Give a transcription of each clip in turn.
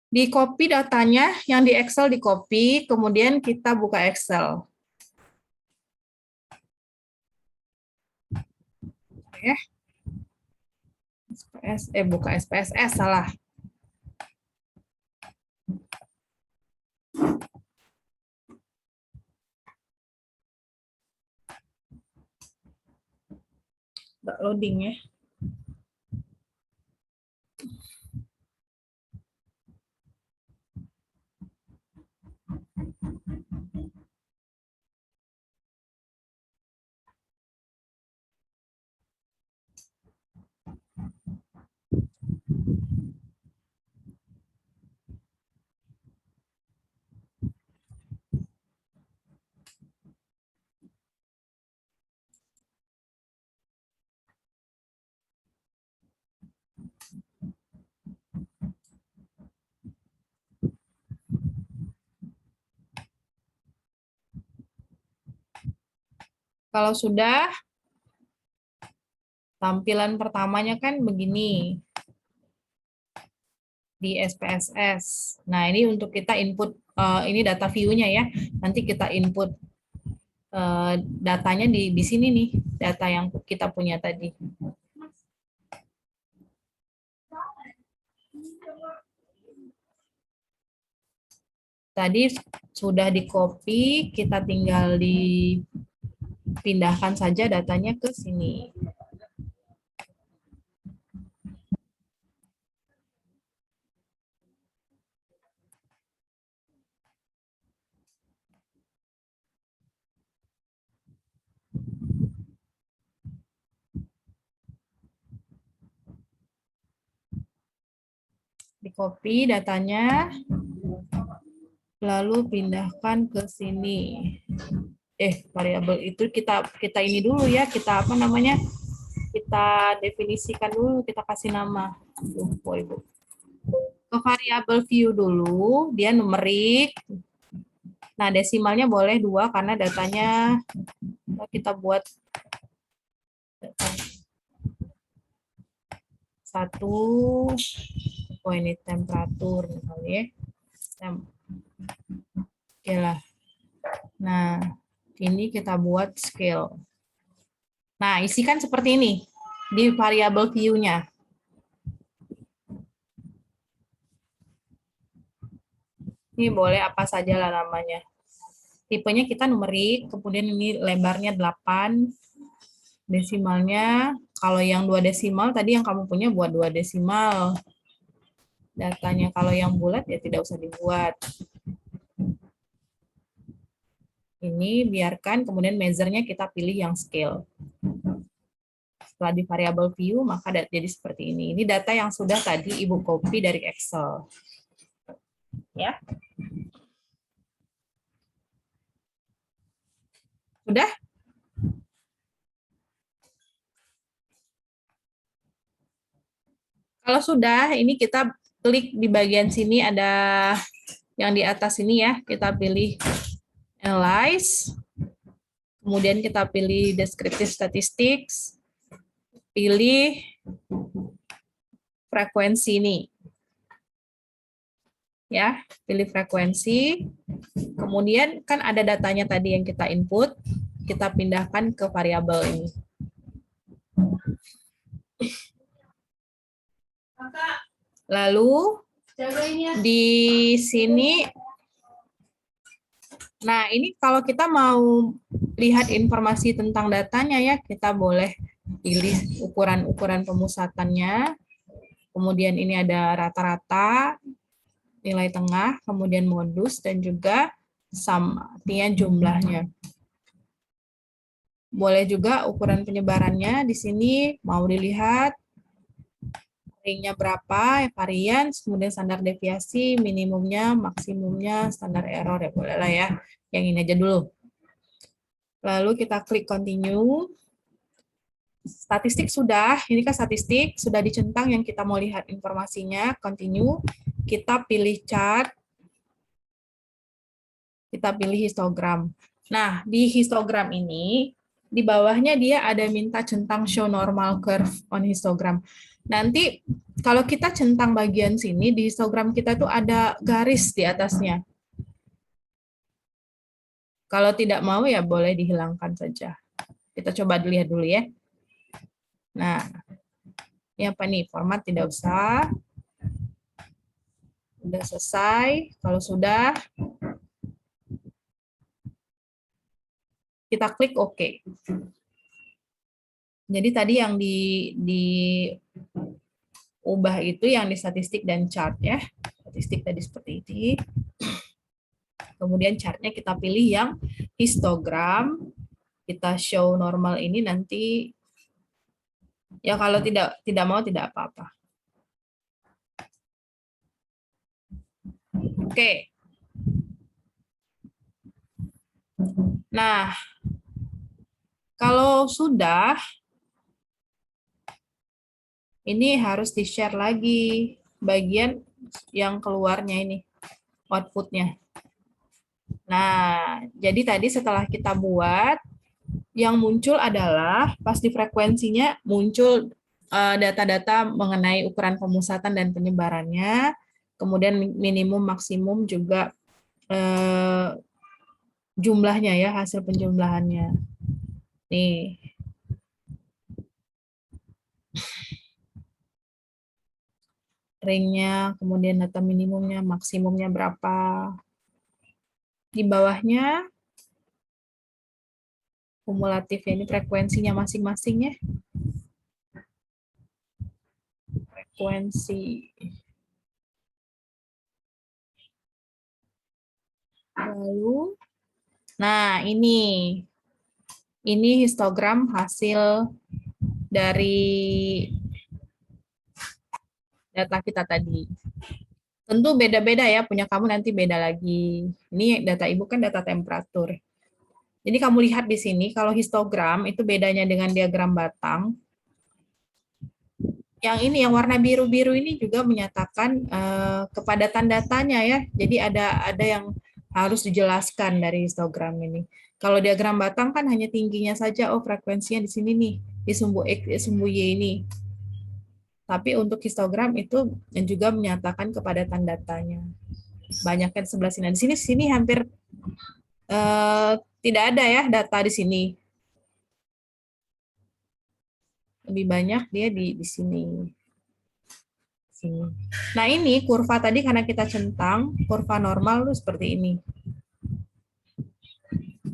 Di copy datanya, yang di Excel di copy, kemudian kita buka Excel. Oke. Buka SPSS, salah. Nggak loading ya. Kalau sudah, tampilan pertamanya kan begini di SPSS. Nah, ini untuk kita input, ini data view-nya ya. Nanti kita input datanya di sini nih, data yang kita punya tadi. Tadi sudah di copy, kita tinggal dipindahkan saja datanya ke sini. Di copy datanya, lalu pindahkan ke sini. Variabel itu kita ini dulu ya, kita apa namanya? Kita definisikan dulu, kita kasih nama. Ibu. Ke variabel view dulu, dia numerik. Nah, desimalnya boleh 2 karena datanya kita buat 1. Ini temperatur misalnya. Oke lah. Nah, ini kita buat scale. Nah, isikan seperti ini di variabel view-nya. Ini boleh apa saja lah namanya. Tipenya kita numerik, kemudian ini lebarnya 8, desimalnya, kalau yang 2 desimal, tadi yang kamu punya buat 2 desimal. Datanya kalau yang bulat ya tidak usah dibuat. Ini biarkan, kemudian measure-nya kita pilih yang scale. Setelah di variabel view, maka jadi seperti ini. Ini data yang sudah tadi Ibu copy dari Excel. Ya. Sudah? Kalau sudah, ini kita klik di bagian sini, ada yang di atas ini ya, kita pilih Analyze, kemudian kita pilih Descriptive Statistics, pilih frekuensi ini. Ya, pilih frekuensi, kemudian kan ada datanya tadi yang kita input, kita pindahkan ke variabel ini. Lalu di sini, nah ini kalau kita mau lihat informasi tentang datanya ya, kita boleh pilih ukuran-ukuran pemusatannya. Kemudian ini ada rata-rata, nilai tengah, kemudian modus, dan juga sum, artinya jumlahnya. Boleh juga ukuran penyebarannya di sini mau dilihat ringnya berapa, varian, kemudian standar deviasi, minimumnya, maksimumnya, standar error, ya boleh lah ya. Yang ini aja dulu. Lalu kita klik continue. Statistik sudah, ini kan statistik, sudah dicentang yang kita mau lihat informasinya, continue. Kita pilih chart, kita pilih histogram. Nah, di histogram ini, di bawahnya dia ada minta centang show normal curve on histogram. Nanti kalau kita centang bagian sini, di histogram kita tuh ada garis di atasnya. Kalau tidak mau ya boleh dihilangkan saja. Kita coba dilihat dulu ya. Nah, ini apa nih? Format tidak usah. Sudah selesai. Kalau sudah, kita klik OK. Jadi tadi yang diubah itu yang di statistik dan chart ya. Statistik tadi seperti ini. Kemudian chartnya kita pilih yang histogram. Kita show normal ini nanti ya kalau tidak mau tidak apa-apa. Oke. Nah, kalau sudah ini harus di-share lagi bagian yang keluarnya ini, outputnya. Nah, jadi tadi setelah kita buat, yang muncul adalah pas di frekuensinya muncul data-data mengenai ukuran pemusatan dan penyebarannya, kemudian minimum maksimum juga jumlahnya ya, hasil penjumlahannya. Nih. Ringnya, kemudian data minimumnya, maksimumnya berapa. Di bawahnya kumulatif ya, ini frekuensinya masing-masing ya. Frekuensi. Lalu, nah ini histogram hasil dari data kita tadi. Tentu beda-beda ya, punya kamu nanti beda lagi. Ini data ibu kan data temperatur. Jadi kamu lihat di sini, kalau histogram itu bedanya dengan diagram batang. Yang ini, yang warna biru-biru ini juga menyatakan kepadatan datanya ya. Jadi ada yang harus dijelaskan dari histogram ini. Kalau diagram batang kan hanya tingginya saja, oh frekuensinya di sini nih, di sumbu X, di sumbu Y ini. Tapi untuk histogram itu juga menyatakan kepadatan datanya. Banyaknya di sebelah sini. Di sini hampir tidak ada ya data di sini. Lebih banyak dia di sini. Nah ini kurva tadi karena kita centang, kurva normal tuh seperti ini.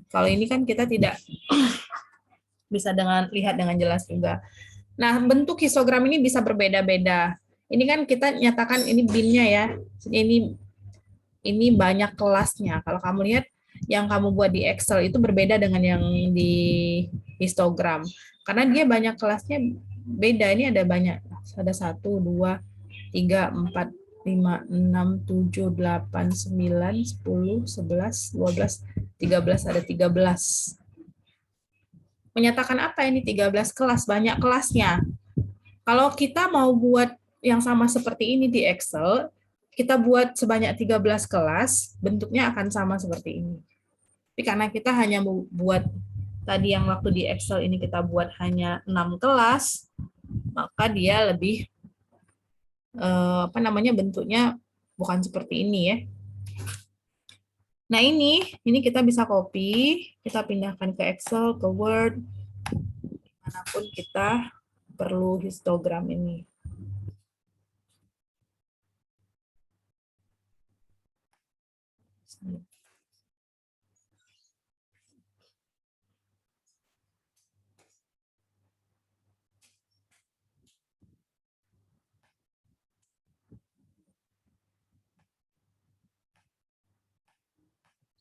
Kalau ini kan kita tidak bisa lihat dengan jelas juga. Nah bentuk histogram ini bisa berbeda-beda. Ini kan kita nyatakan ini binnya ya. Ini banyak kelasnya. Kalau kamu lihat yang kamu buat di Excel itu berbeda dengan yang di histogram. Karena dia banyak kelasnya beda. Ini ada banyak. Ada 1, 2, 3, 4, 5, 6, 7, 8, 9, 10, 11, 12, 13, ada 13. Menyatakan apa ini 13 kelas? Banyak kelasnya. Kalau kita mau buat yang sama seperti ini di Excel, kita buat sebanyak 13 kelas, bentuknya akan sama seperti ini. Tapi karena kita hanya buat tadi yang waktu di Excel ini kita buat hanya 6 kelas, maka dia lebih bentuknya bukan seperti ini ya. Nah ini kita bisa copy, kita pindahkan ke Excel, ke Word, dimanapun kita perlu histogram ini.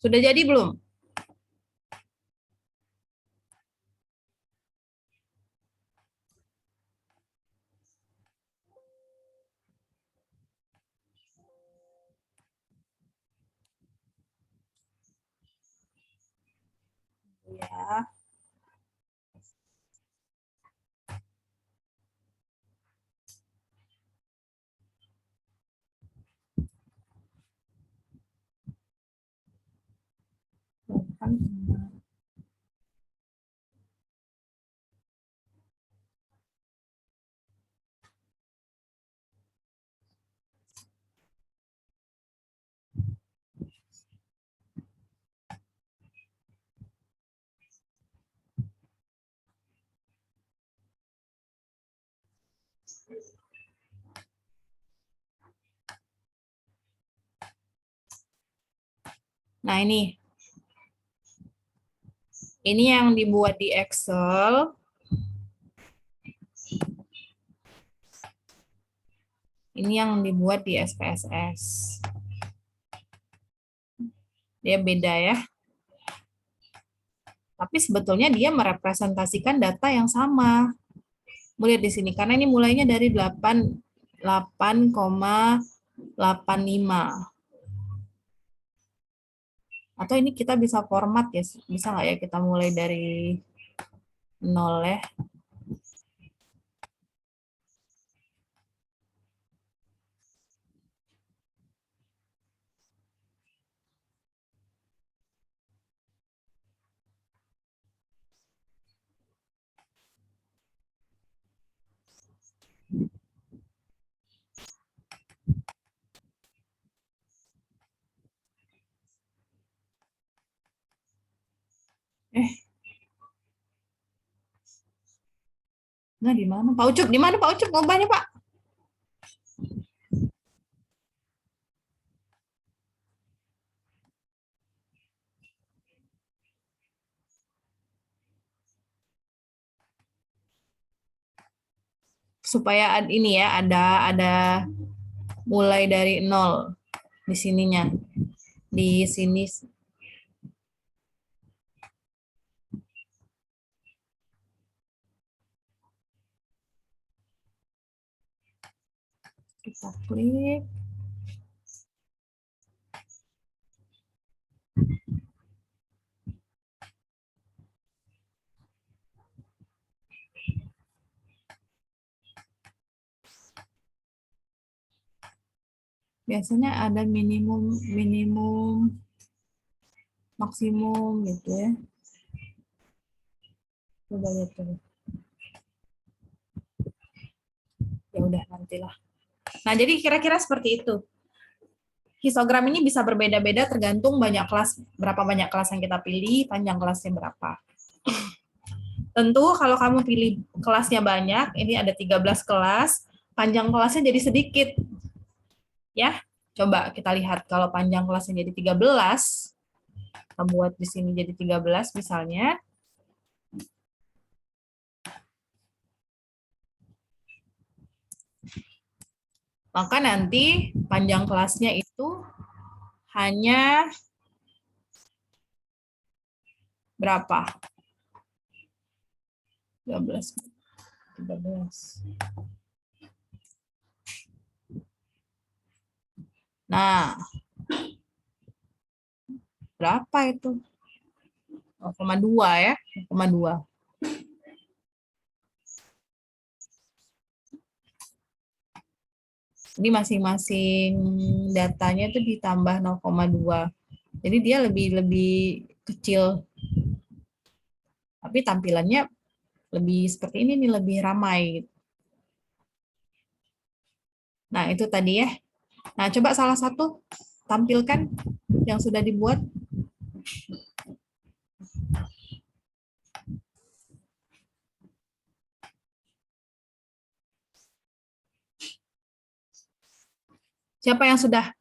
Sudah jadi belum? Ya. Nah, ini yang dibuat di Excel. Ini yang dibuat di SPSS. Dia beda ya. Tapi sebetulnya dia merepresentasikan data yang sama. Melihat di sini karena ini mulainya dari 8,85. Atau ini kita bisa format ya, bisa nggak ya kita mulai dari 0 ya. Nah, di mana? Pak Ucup, di mana Pak Ucup ngubahnya, Pak? Supaya ini ya, ada mulai dari 0 di sininya. Di sini kita klik. Biasanya ada minimum, minimum, maksimum gitu ya. Coba lihat tuh. Ya udah nantilah. Nah, jadi kira-kira seperti itu. Histogram ini bisa berbeda-beda tergantung banyak kelas, berapa banyak kelas yang kita pilih, panjang kelasnya berapa. Tentu kalau kamu pilih kelasnya banyak, ini ada 13 kelas, panjang kelasnya jadi sedikit. Ya, coba kita lihat kalau panjang kelasnya jadi 13, kita buat di sini jadi 13 misalnya. Maka nanti panjang kelasnya itu hanya berapa? 13. 13. Nah, berapa itu? 0,2 ya, 0,2. Jadi masing-masing datanya itu ditambah 0,2. Jadi dia lebih lebih kecil. Tapi tampilannya lebih seperti ini nih, lebih ramai. Nah, itu tadi ya. Nah, coba salah satu tampilkan yang sudah dibuat. Siapa yang sudah?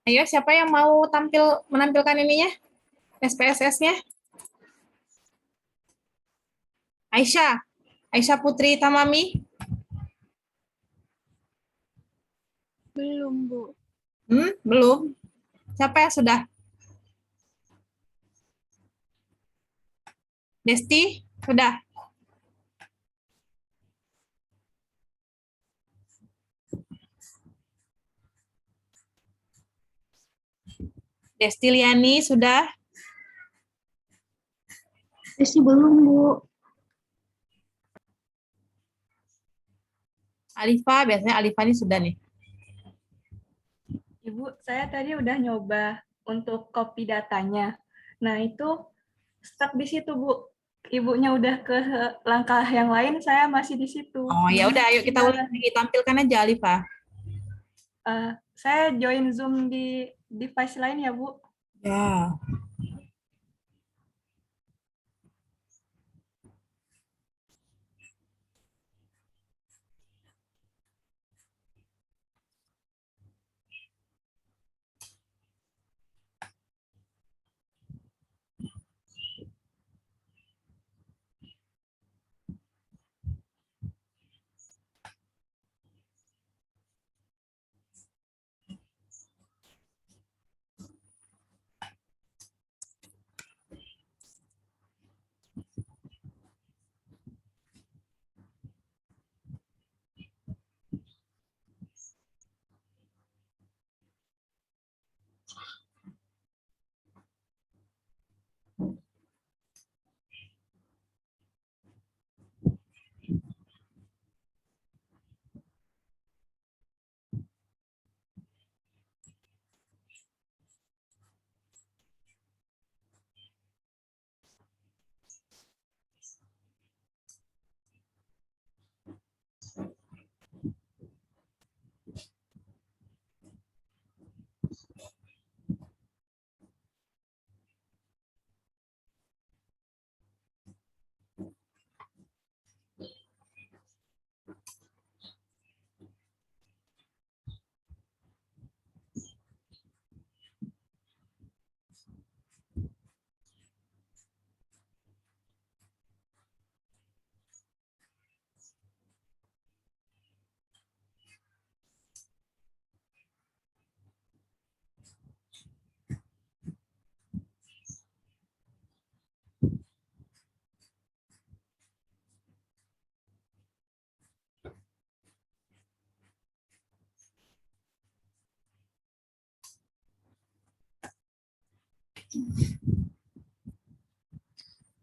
Ayo, siapa yang mau menampilkan ininya? SPSS-nya? Aisyah. Aisyah Putri Tamami. Belum, Bu. Belum. Siapa yang sudah? Desti? Sudah. Desti Liani sudah. Desi belum, Bu. Alifa, biasanya Alifa ini sudah nih. Ibu, saya tadi udah nyoba untuk copy datanya. Nah, itu stuck di situ, Bu. Ibunya udah ke langkah yang lain, saya masih di situ. Oh ya udah, ayo kita ulang lagi. Tampilkan aja Alifa. Saya join Zoom di device lain ya, Bu. Ya.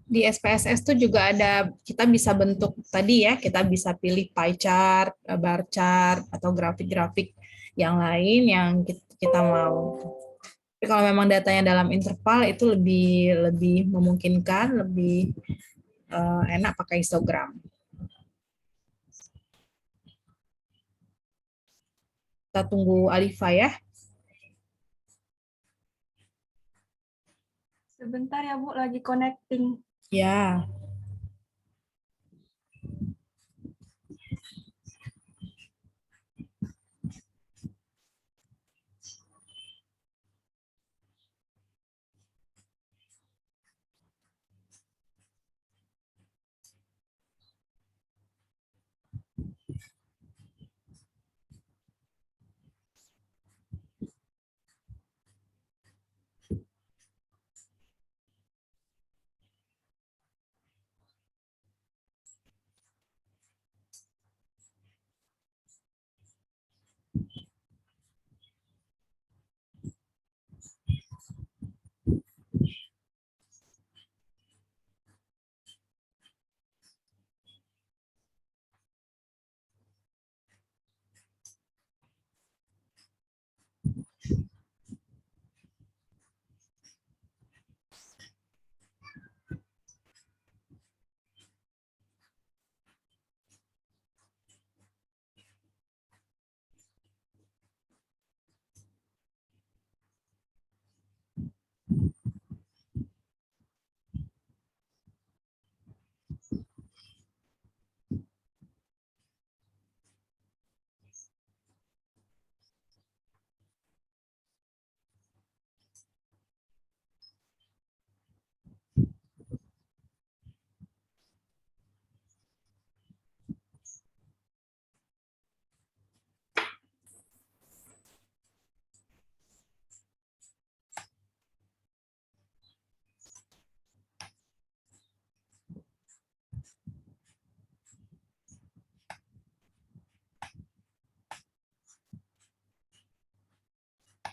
Di SPSS tuh juga ada, kita bisa bentuk tadi ya, kita bisa pilih pie chart, bar chart, atau grafik-grafik yang lain yang kita mau. Tapi kalau memang datanya dalam interval itu lebih lebih memungkinkan, lebih enak pakai histogram. Kita tunggu Alifa ya. Sebentar ya, Bu, lagi connecting. Ya.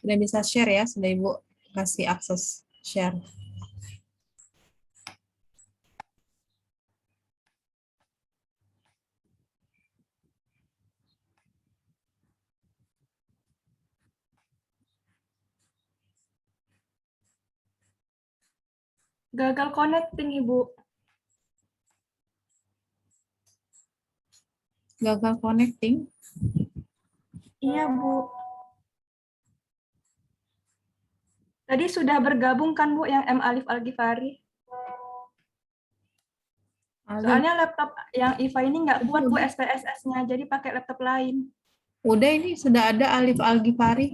Sudah bisa share ya, sudah Ibu kasih akses share. Gagal connecting, Ibu. Gagal connecting. Iya, Bu. Tadi sudah bergabung kan, Bu, yang M. Alif Al-Ghifari? Soalnya laptop yang IFA ini nggak kuat, Bu, SPSS-nya. Jadi pakai laptop lain. Udah ini sudah ada Alif Al-Ghifari.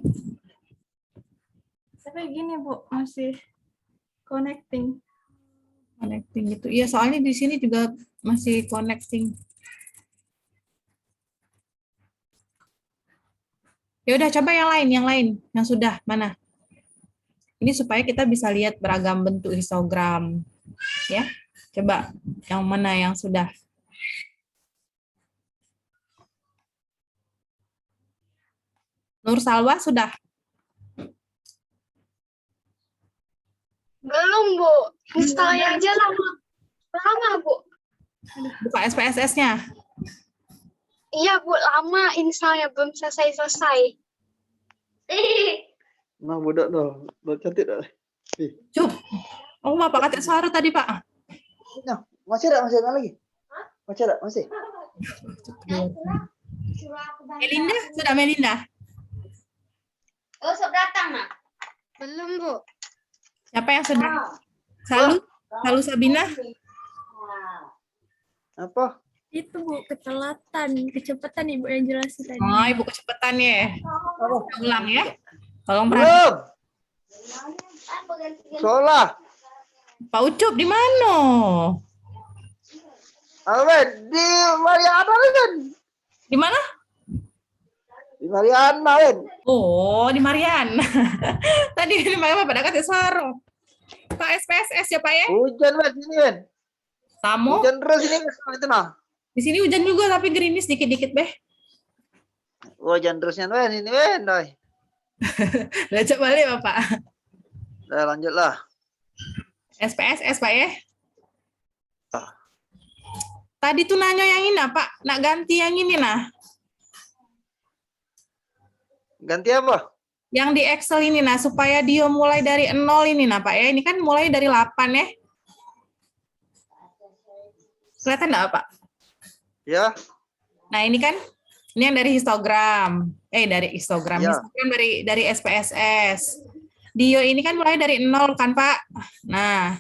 Tapi gini, Bu, masih connecting. Connecting gitu. Iya, soalnya di sini juga masih connecting. Ya udah coba yang lain, yang sudah mana? Ini supaya kita bisa lihat beragam bentuk histogram, ya. Coba yang mana yang sudah? Nur Salwa sudah. Belum, Bu. Installnya aja lama, Bu. Buka SPSS-nya. Iya, Bu, lama installnya belum selesai-selesai. Nah, budak tuh. Budak cantik dah. Cuk. Oh, Bapak kata suara tadi, Pak. Nah, masih ada lagi? Masih ada, masih. Melinda, sudah Melinda? Oh, sudah datang, Nak? Belum, Bu. Siapa yang sudah? Salu Sabina? Apa? Itu Bu, kecepatan Ibu yang jelasin tadi. Oh, Ibu kecepatan ya. Apa? Kita ulang ya. Tolong perhatikan. Belum. Seolah. Pak Ucup di mana? Awen, di Mariana kan? Di mana? Di Mariana, Wen. Oh, di Marian. Tadi di Marian pada kasih sarung. Pak SPSS ya Pak ya? Hujan, Wen, sini, Wen. Tamu. Hujan terus ini itu nah. Di sini hujan juga tapi gerimis dikit-dikit beh. Hujan terusnya, Wen, ini, Wen, doi. Baca balik Bapak. Udah lanjutlah. SPSS Pak ya? Tadi tuh nanya yang ini Pak, nak ganti yang ini nah. Ganti apa? Yang di Excel ini nah supaya dia mulai dari 0 ini nah Pak ya. Ini kan mulai dari 8 ya. Kelihatan enggak Pak? Ya. Nah, ini kan ini yang dari histogram. Dari histogram. Ya. Histogram dari SPSS. Dio ini kan mulai dari 0 kan, Pak? Nah,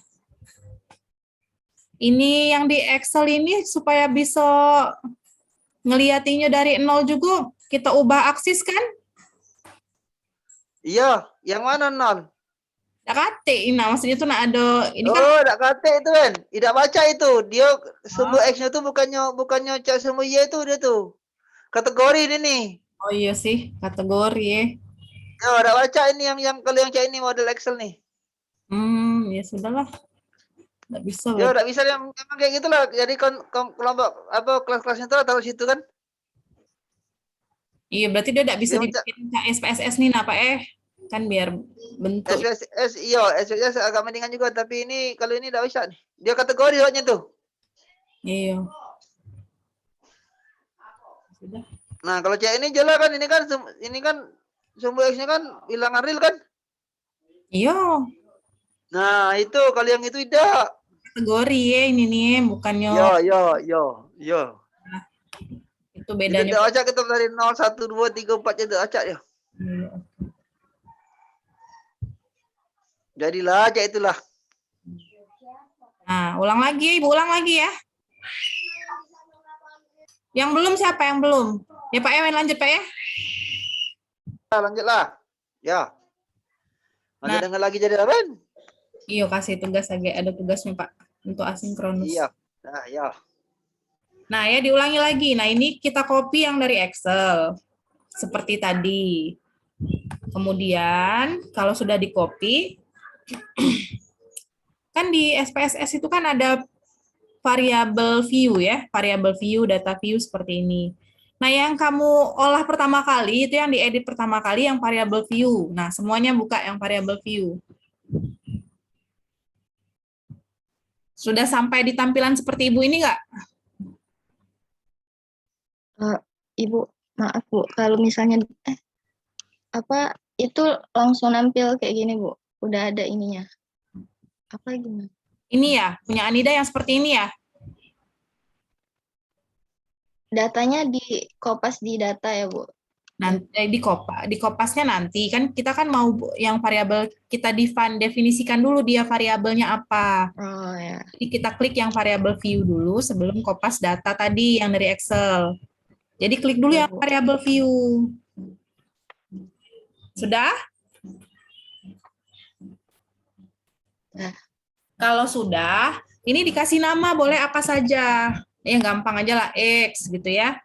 ini yang di Excel ini supaya bisa ngeliatinya dari 0 juga, kita ubah aksis kan? Iya, yang mana non? Kate, nah maksudnya tuh nah ada ini kan. Oh, tak kate itu kan. Tidak baca itu. Dia sumbu X-nya tuh bukannya cak sumbu Y itu dia tuh. Kategori ini nih. Oh iya sih, kategori ya. Ya, udah baca ini yang kalau yang cak ini model Excel nih. Ya sudahlah. Nggak bisa. Ya, udah bisa yang emang kayak gitulah. Jadi kelompok apa kelas-kelasnya tuh taruh situ kan? Iya, berarti dia nggak bisa Dia dibikin SPSS nih, nah Pak kan biar bentuk. SPSS iya, SPSS agak mendingan juga, tapi ini kalau ini enggak bisa nih. Dia kategori soalnya tuh. Iya. Sudah. Nah, kalau cak ini jelas kan ini kan sumbu X-nya kan bilangan real kan? Iya. Nah, itu kalau yang itu tidak. Kategori ya ini nih, bukannya. Yo. Itu Kita bedanya. tidak acak kita dari 0, 1, 2, 3, 4 jadi acak ya. Iya. Jadilah acak itulah. Nah, ulang lagi, Ibu ulang lagi ya. Yang belum siapa yang belum? Ya Pak Ewen lanjut Pak ya. Lanjutlah. Ya. Nanti Nah. dengar lagi jadi apa? Iya kasih tugas lagi, ada tugasnya Pak untuk asinkronus. Iya. Nah, ya. Nah ya diulangi lagi. Nah ini kita copy yang dari Excel seperti tadi. Kemudian kalau sudah di copy, kan di SPSS itu kan ada variabel view ya, variabel view, data view seperti ini. Nah, yang kamu olah pertama kali, itu yang diedit pertama kali yang variable view. Nah, semuanya buka yang variable view. Sudah sampai di tampilan seperti Ibu ini nggak? Ibu, maaf Bu, kalau misalnya apa itu langsung nampil kayak gini Bu, udah ada ininya. Apa gimana? Ini ya, punya Anida yang seperti ini ya? Datanya di kopas di data ya Bu. Nanti di kopasnya nanti kan kita kan mau yang variabel kita definisikan dulu dia variabelnya apa. Oh ya. Jadi kita klik yang variabel view dulu sebelum kopas data tadi yang dari Excel. Jadi klik dulu Ya, yang Bu. variabel view. Sudah? Ya. Kalau sudah, ini dikasih nama boleh apa saja. Yang gampang aja lah X gitu ya.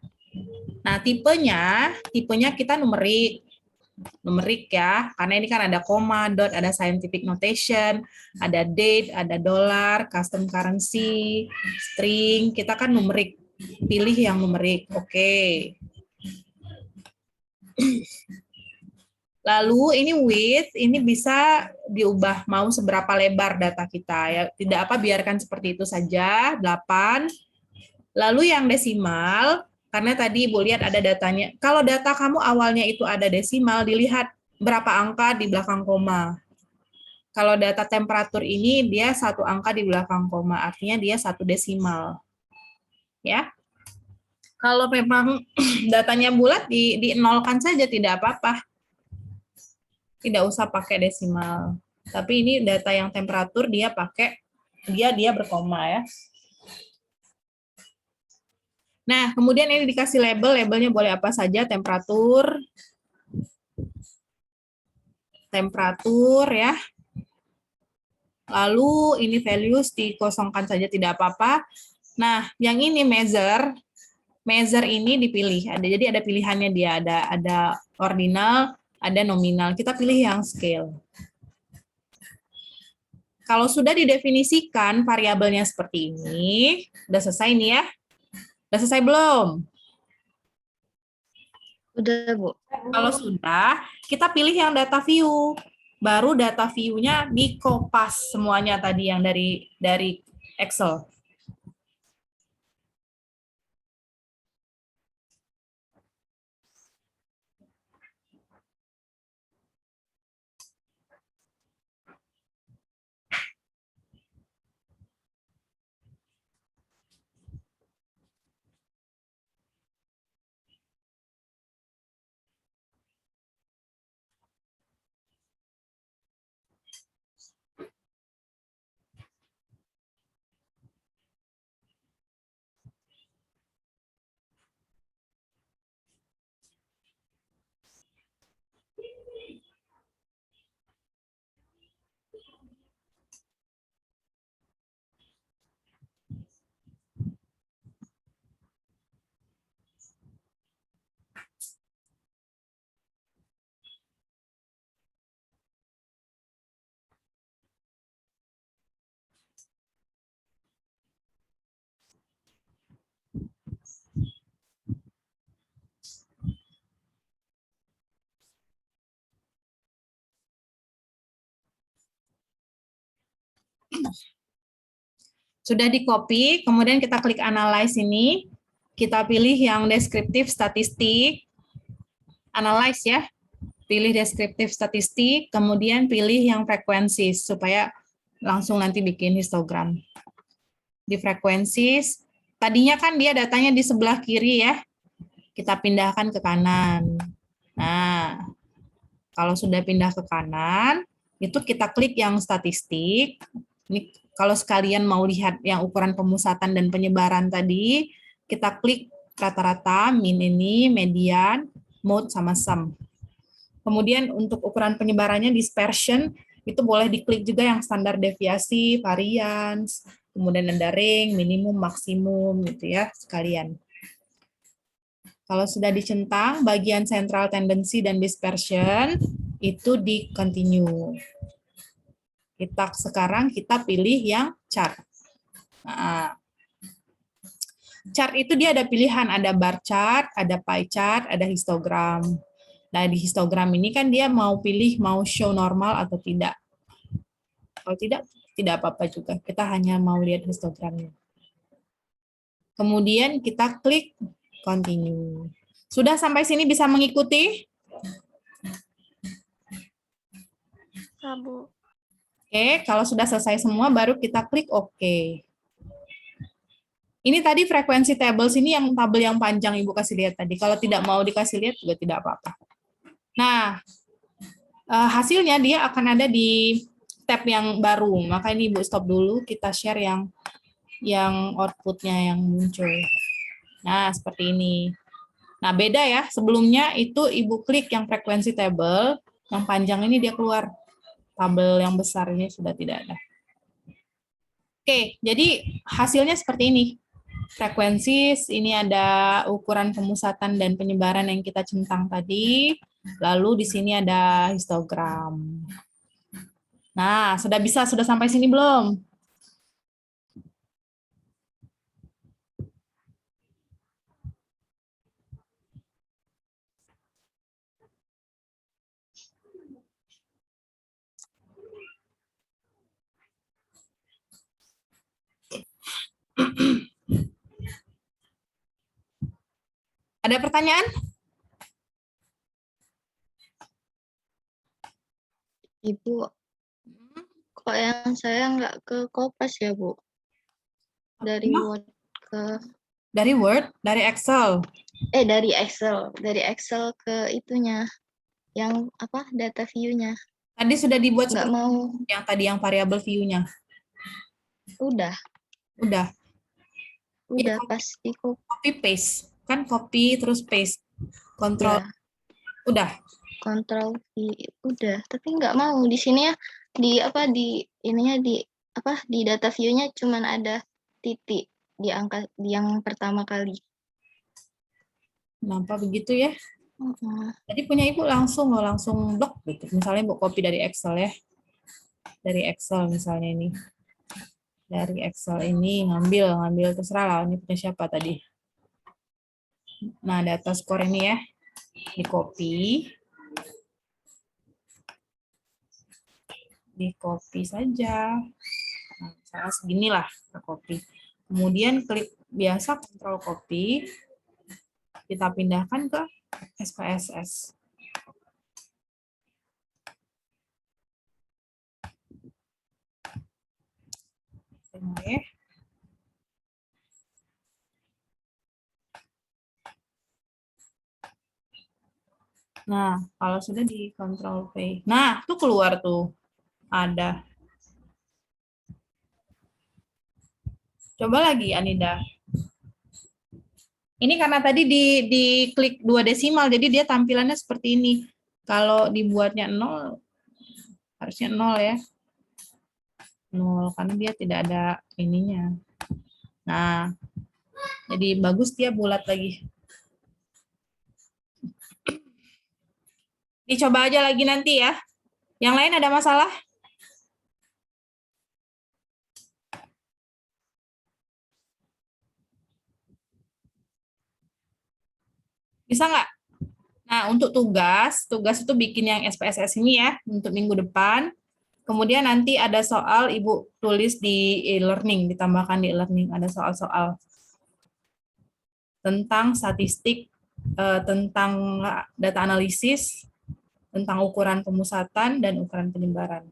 Nah, tipenya kita numerik ya, karena ini kan ada koma, dot, ada scientific notation, ada date, ada dollar, custom currency, string, kita kan numerik, pilih yang numerik, oke. Lalu ini width, ini bisa diubah mau seberapa lebar data kita ya, tidak apa biarkan seperti itu saja, 8. Lalu yang desimal, karena tadi Ibu lihat ada datanya. Kalau data kamu awalnya itu ada desimal, dilihat berapa angka di belakang koma. Kalau data temperatur ini dia 1 angka di belakang koma, artinya dia 1 desimal. Ya. Kalau memang datanya bulat di-nolkan saja tidak apa-apa. Tidak usah pakai desimal. Tapi ini data yang temperatur dia pakai dia berkoma ya. Nah, kemudian ini dikasih labelnya boleh apa saja, temperatur ya. Lalu ini values dikosongkan saja tidak apa-apa. Nah, yang ini measure ini dipilih. Jadi ada pilihannya dia, ada ordinal, ada nominal. Kita pilih yang scale. Kalau sudah didefinisikan variabelnya seperti ini, udah selesai nih ya. Udah selesai belum? Udah Bu. Kalau sudah, kita pilih yang data view. Baru data view-nya dikopas semuanya tadi yang dari Excel. Sudah di-copy, kemudian kita klik analyze ini. Kita pilih yang deskriptif statistik. Analyze ya. Pilih deskriptif statistik, kemudian pilih yang frekuensi supaya langsung nanti bikin histogram. Di frekuensi, tadinya kan dia datanya di sebelah kiri ya. Kita pindahkan ke kanan. Nah, kalau sudah pindah ke kanan, itu kita klik yang statistik. Ini kalau sekalian mau lihat yang ukuran pemusatan dan penyebaran tadi, kita klik rata-rata, min ini, median, mode, sama sum. Kemudian untuk ukuran penyebarannya dispersion, itu boleh diklik juga yang standar deviasi, variance, kemudian ada ring, minimum, maksimum, gitu ya, sekalian. Kalau sudah dicentang, bagian central tendency dan dispersion, itu di continue. Sekarang kita pilih yang chart. Nah, Chart itu dia ada pilihan, ada bar chart, ada pie chart, ada histogram. Nah, di histogram ini kan dia mau pilih mau show normal atau tidak. Kalau tidak apa-apa juga. Kita hanya mau lihat histogramnya. Kemudian kita klik continue. Sudah sampai sini bisa mengikuti? Bu. Oke, kalau sudah selesai semua baru kita klik OK. Ini tadi frekuensi tables ini yang tabel yang panjang Ibu kasih lihat tadi. Kalau tidak mau dikasih lihat juga tidak apa-apa. Nah, hasilnya dia akan ada di tab yang baru. Maka ini Ibu stop dulu, kita share yang outputnya yang muncul. Nah, seperti ini. Nah, beda ya. Sebelumnya itu Ibu klik yang frekuensi table, yang panjang ini dia keluar. Tabel yang besar ini sudah tidak ada. Oke, jadi hasilnya seperti ini. Frekuensi, ini ada ukuran pemusatan dan penyebaran yang kita centang tadi. Lalu di sini ada histogram. Nah, sudah sampai sini belum? Ada pertanyaan? Ibu, kok yang saya nggak ke Kopas ya, Bu? Dari Word ke... Dari Word, dari Excel. Dari Excel ke itunya. Yang apa, data view-nya. Tadi sudah dibuat Nggak seperti mau. yang tadi yang variable view-nya. Udah Udah. pas di Copy paste. Kan copy terus paste. Kontrol. ya, Udah. Control V udah, tapi nggak mau di sini ya, di apa di ininya di apa di data view-nya cuman ada titik di angka di yang pertama kali. Kenapa begitu ya? Mm-mm. Tadi punya Ibu langsung blok gitu. Misalnya Ibu copy dari Excel ya. Dari Excel misalnya ini. Dari Excel ini ngambil terserah lah ini punya siapa tadi. Nah, data skor ini ya. Di copy saja. Nah, misalnya seginilah copy. Kemudian klik biasa Ctrl copy. Kita pindahkan ke SPSS. Oke. Nah, kalau sudah di Ctrl V. Nah, tuh keluar tuh. Ada. Coba lagi, Anida. Ini karena tadi di klik 2 desimal, jadi dia tampilannya seperti ini. Kalau dibuatnya 0, harusnya 0 ya. 0, karena dia tidak ada ininya. Nah, jadi bagus dia bulat lagi. Dicoba aja lagi nanti ya. Yang lain ada masalah? Bisa nggak? Nah, untuk tugas itu bikin yang SPSS ini ya, untuk minggu depan. Kemudian nanti ada soal Ibu tulis di e-learning, ditambahkan di e-learning. Ada soal-soal tentang statistik, tentang data analisis, tentang ukuran pemusatan, dan ukuran penyebaran.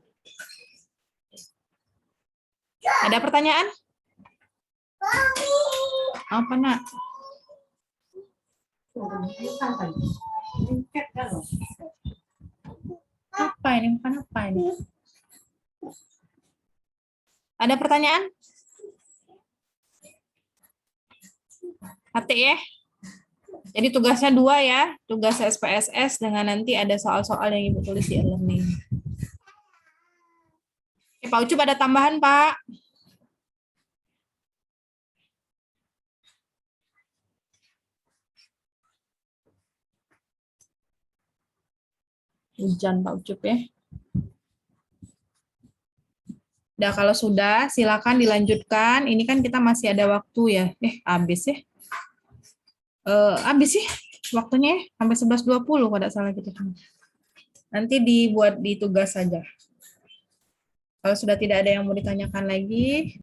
Ada pertanyaan? Apa, Nak? Apa ini? Bukan apa ini? Ada pertanyaan? Hati ya? Jadi tugasnya 2 ya, tugas SPSS dengan nanti ada soal-soal yang Ibu tulis di e-learning. Oke, Pak Ucup ada tambahan, Pak? Hujan Pak Ucup ya. Udah, kalau sudah silakan dilanjutkan. Ini kan kita masih ada waktu ya. Habis ya. Habis sih waktunya ya, sampai 11.20 kalau tidak salah gitu. Nanti dibuat di tugas saja. Kalau sudah tidak ada yang mau ditanyakan lagi,